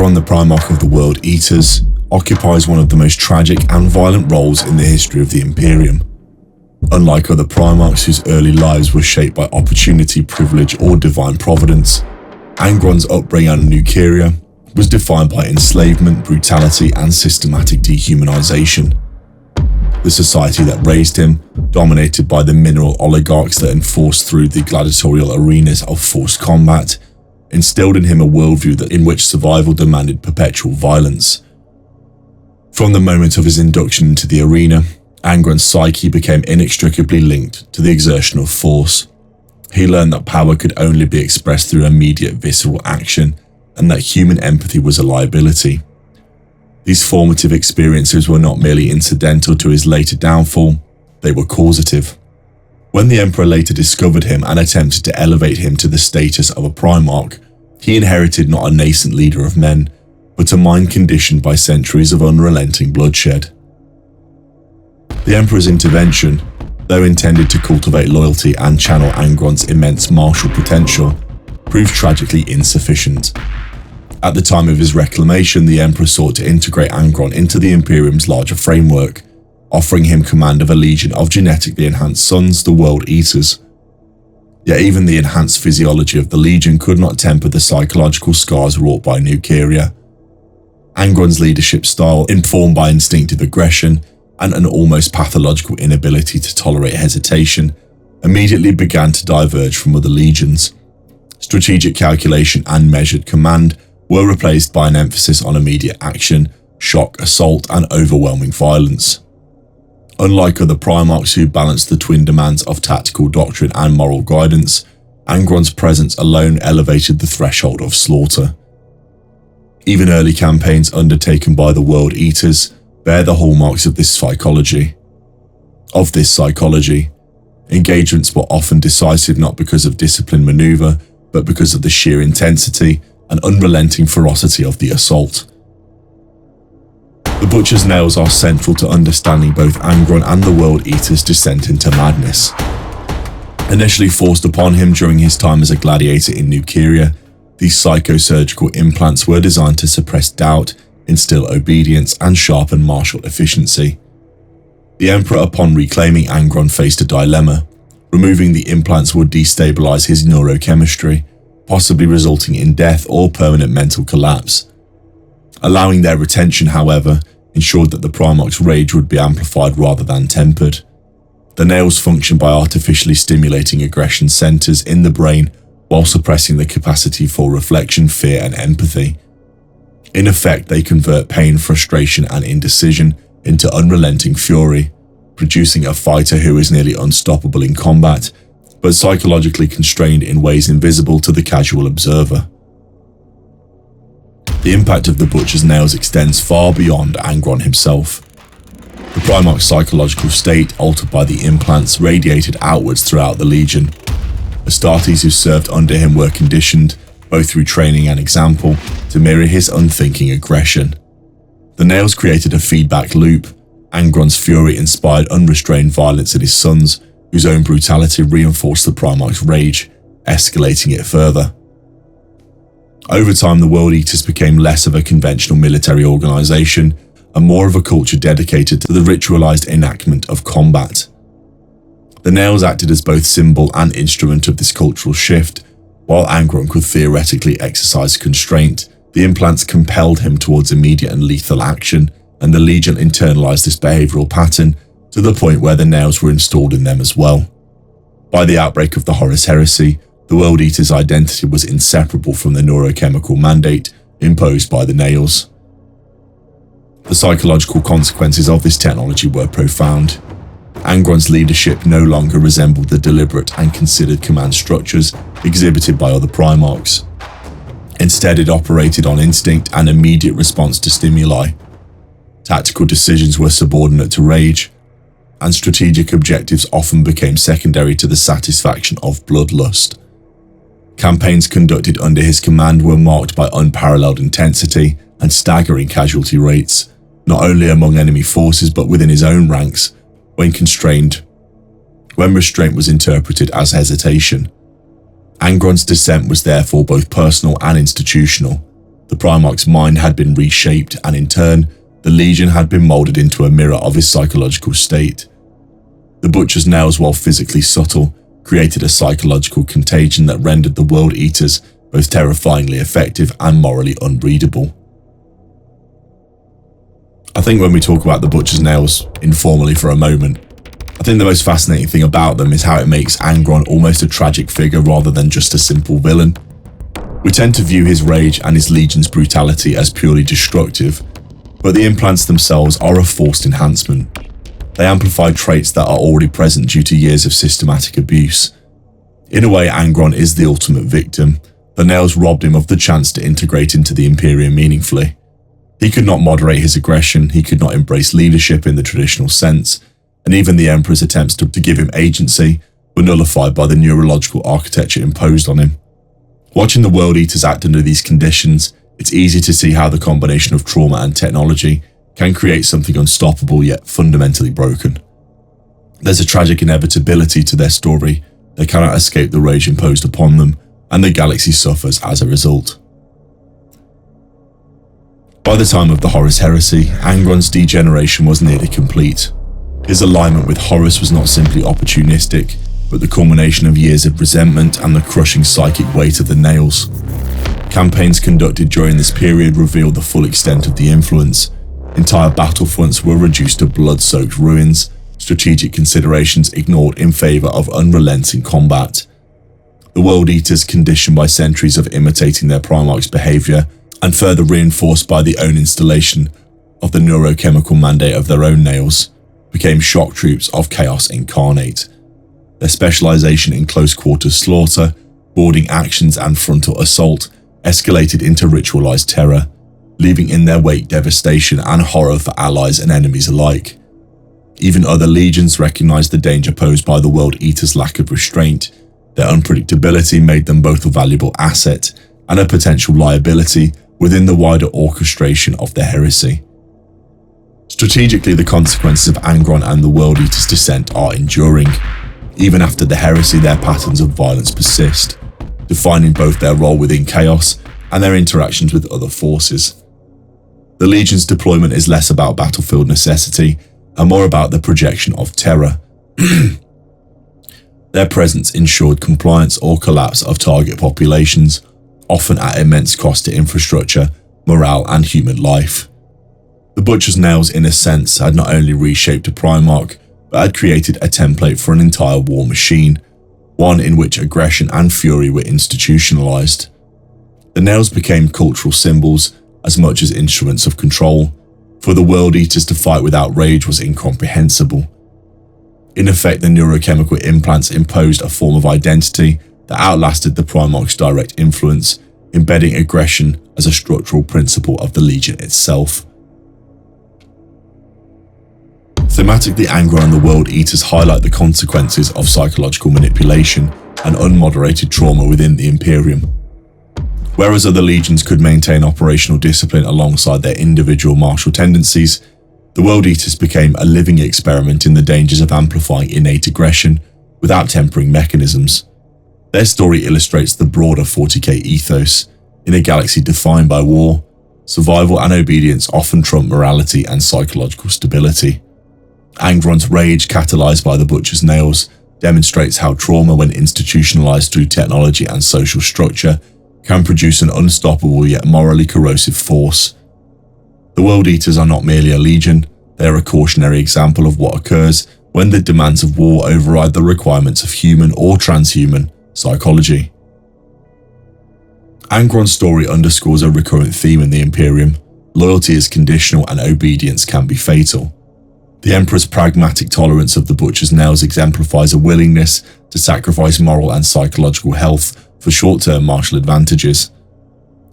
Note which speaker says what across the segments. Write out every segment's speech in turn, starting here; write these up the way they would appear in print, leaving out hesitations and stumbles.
Speaker 1: Angron, the Primarch of the World Eaters, occupies one of the most tragic and violent roles in the history of the Imperium. Unlike other Primarchs whose early lives were shaped by opportunity, privilege, or divine providence, Angron's upbringing on Nuceria was defined by enslavement, brutality, and systematic dehumanization. The society that raised him, dominated by the mineral oligarchs that enforced through the gladiatorial arenas of forced combat, instilled in him a worldview in which survival demanded perpetual violence. From the moment of his induction into the arena, Angron's psyche became inextricably linked to the exertion of force. He learned that power could only be expressed through immediate visceral action, and that human empathy was a liability. These formative experiences were not merely incidental to his later downfall, they were causative. When the Emperor later discovered him and attempted to elevate him to the status of a Primarch, he inherited not a nascent leader of men, but a mind conditioned by centuries of unrelenting bloodshed. The Emperor's intervention, though intended to cultivate loyalty and channel Angron's immense martial potential, proved tragically insufficient. At the time of his reclamation, the Emperor sought to integrate Angron into the Imperium's larger framework, offering him command of a legion of genetically enhanced sons, the World Eaters. Yet even the enhanced physiology of the legion could not temper the psychological scars wrought by Nuceria. Angron's leadership style, informed by instinctive aggression and an almost pathological inability to tolerate hesitation, immediately began to diverge from other legions. Strategic calculation and measured command were replaced by an emphasis on immediate action, shock, assault, and overwhelming violence. Unlike other Primarchs who balanced the twin demands of tactical doctrine and moral guidance, Angron's presence alone elevated the threshold of slaughter. Even early campaigns undertaken by the World Eaters bear the hallmarks of this psychology. Engagements were often decisive not because of disciplined maneuver, but because of the sheer intensity and unrelenting ferocity of the assault. The Butcher's Nails are central to understanding both Angron and the World Eater's descent into madness. Initially forced upon him during his time as a gladiator in Nuceria, these psychosurgical implants were designed to suppress doubt, instill obedience, and sharpen martial efficiency. The Emperor, upon reclaiming Angron, faced a dilemma. Removing the implants would destabilize his neurochemistry, possibly resulting in death or permanent mental collapse. Allowing their retention, however, ensured that the Primarch's rage would be amplified rather than tempered. The nails function by artificially stimulating aggression centers in the brain while suppressing the capacity for reflection, fear, and empathy. In effect, they convert pain, frustration, and indecision into unrelenting fury, producing a fighter who is nearly unstoppable in combat, but psychologically constrained in ways invisible to the casual observer. The impact of the Butcher's Nails extends far beyond Angron himself. The Primarch's psychological state, altered by the implants, radiated outwards throughout the Legion. Astartes who served under him were conditioned, both through training and example, to mirror his unthinking aggression. The nails created a feedback loop. Angron's fury inspired unrestrained violence in his sons, whose own brutality reinforced the Primarch's rage, escalating it further. Over time, the World Eaters became less of a conventional military organization and more of a culture dedicated to the ritualized enactment of combat. The nails acted as both symbol and instrument of this cultural shift. While Angron could theoretically exercise constraint, the implants compelled him towards immediate and lethal action, and the Legion internalized this behavioral pattern to the point where the nails were installed in them as well. By the outbreak of the Horus Heresy, the World Eater's identity was inseparable from the neurochemical mandate imposed by the nails. The psychological consequences of this technology were profound. Angron's leadership no longer resembled the deliberate and considered command structures exhibited by other Primarchs. Instead, it operated on instinct and immediate response to stimuli. Tactical decisions were subordinate to rage, and strategic objectives often became secondary to the satisfaction of bloodlust. Campaigns conducted under his command were marked by unparalleled intensity and staggering casualty rates, not only among enemy forces but within his own ranks, when restraint was interpreted as hesitation. Angron's descent was therefore both personal and institutional. The Primarch's mind had been reshaped, and in turn, the Legion had been moulded into a mirror of his psychological state. The Butcher's nails, while physically subtle, created a psychological contagion that rendered the World Eaters both terrifyingly effective and morally unreadable. I think when we talk about the Butcher's nails informally for a moment, I think the most fascinating thing about them is how it makes Angron almost a tragic figure rather than just a simple villain. We tend to view his rage and his Legion's brutality as purely destructive, but the implants themselves are a forced enhancement. They amplify traits that are already present due to years of systematic abuse. In a way, Angron is the ultimate victim. The nails robbed him of the chance to integrate into the Imperium meaningfully. He could not moderate his aggression, he could not embrace leadership in the traditional sense, and even the Emperor's attempts to give him agency were nullified by the neurological architecture imposed on him. Watching the World Eaters act under these conditions, it's easy to see how the combination of trauma and technology can create something unstoppable yet fundamentally broken. There's a tragic inevitability to their story. They cannot escape the rage imposed upon them, and the galaxy suffers as a result. By the time of the Horus Heresy, Angron's degeneration was nearly complete. His alignment with Horus was not simply opportunistic, but the culmination of years of resentment and the crushing psychic weight of the nails. Campaigns conducted during this period revealed the full extent of the influence. Entire battlefronts were reduced to blood-soaked ruins, strategic considerations ignored in favour of unrelenting combat. The World Eaters, conditioned by centuries of imitating their Primarch's behaviour, and further reinforced by the own installation of the neurochemical mandate of their own nails, became shock troops of chaos incarnate. Their specialisation in close-quarters slaughter, boarding actions and frontal assault escalated into ritualised terror, leaving in their wake devastation and horror for allies and enemies alike. Even other legions recognised the danger posed by the World Eaters' lack of restraint. Their unpredictability made them both a valuable asset and a potential liability within the wider orchestration of the heresy. Strategically, the consequences of Angron and the World Eaters' descent are enduring. Even after the heresy, their patterns of violence persist, defining both their role within chaos and their interactions with other forces. The Legion's deployment is less about battlefield necessity and more about the projection of terror. Their presence ensured compliance or collapse of target populations, often at immense cost to infrastructure, morale and human life. The Butcher's nails, in a sense, had not only reshaped a Primarch, but had created a template for an entire war machine, one in which aggression and fury were institutionalized. The nails became cultural symbols as much as instruments of control. For the World Eaters to fight without rage was incomprehensible. In effect, the neurochemical implants imposed a form of identity that outlasted the Primarch's direct influence, embedding aggression as a structural principle of the Legion itself. Thematically, Angron and the World Eaters highlight the consequences of psychological manipulation and unmoderated trauma within the Imperium. Whereas other legions could maintain operational discipline alongside their individual martial tendencies, the World Eaters became a living experiment in the dangers of amplifying innate aggression without tempering mechanisms. Their story illustrates the broader 40k ethos. In a galaxy defined by war, survival and obedience often trump morality and psychological stability. Angron's rage, catalyzed by the Butcher's nails, demonstrates how trauma, when institutionalized through technology and social structure, can produce an unstoppable yet morally corrosive force. The World Eaters are not merely a legion, they are a cautionary example of what occurs when the demands of war override the requirements of human or transhuman psychology. Angron's story underscores a recurrent theme in the Imperium. Loyalty is conditional and obedience can be fatal. The Emperor's pragmatic tolerance of the Butcher's nails exemplifies a willingness to sacrifice moral and psychological health for short-term martial advantages.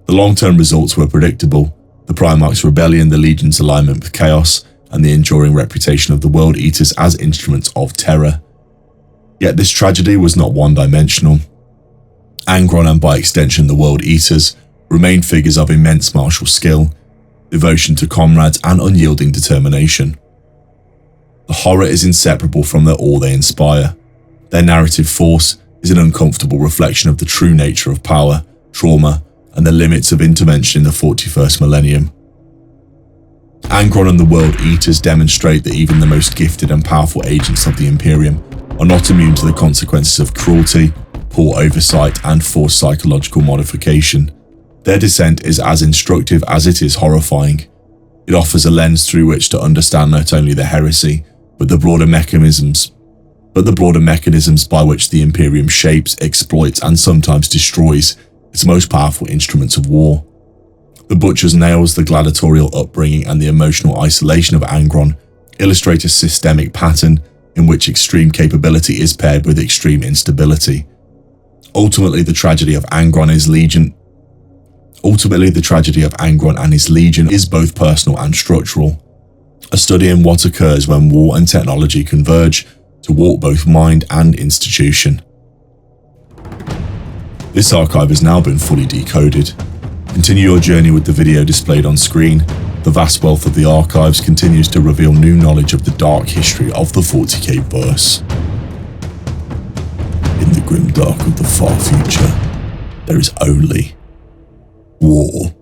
Speaker 1: The long-term results were predictable: the Primarch's rebellion, the Legion's alignment with chaos, and the enduring reputation of the World Eaters as instruments of terror. Yet this tragedy was not one-dimensional. Angron, and by extension the World Eaters, remained figures of immense martial skill, devotion to comrades, and unyielding determination. The horror is inseparable from the awe they inspire. Their narrative force is an uncomfortable reflection of the true nature of power, trauma, and the limits of intervention in the 41st millennium. Angron and the World Eaters demonstrate that even the most gifted and powerful agents of the Imperium are not immune to the consequences of cruelty, poor oversight, and forced psychological modification. Their descent is as instructive as it is horrifying. It offers a lens through which to understand not only the heresy, but the broader mechanisms by which the Imperium shapes, exploits, and sometimes destroys its most powerful instruments of war. The butcher's nails, the gladiatorial upbringing, and the emotional isolation of Angron illustrate a systemic pattern in which extreme capability is paired with extreme instability. Ultimately, the tragedy of Angron and his legion is both personal and structural. A study in what occurs when war and technology converge to warp both mind and institution. This archive has now been fully decoded. Continue your journey with the video displayed on screen. The vast wealth of the archives continues to reveal new knowledge of the dark history of the 40k verse. In the grim dark of the far future, there is only war.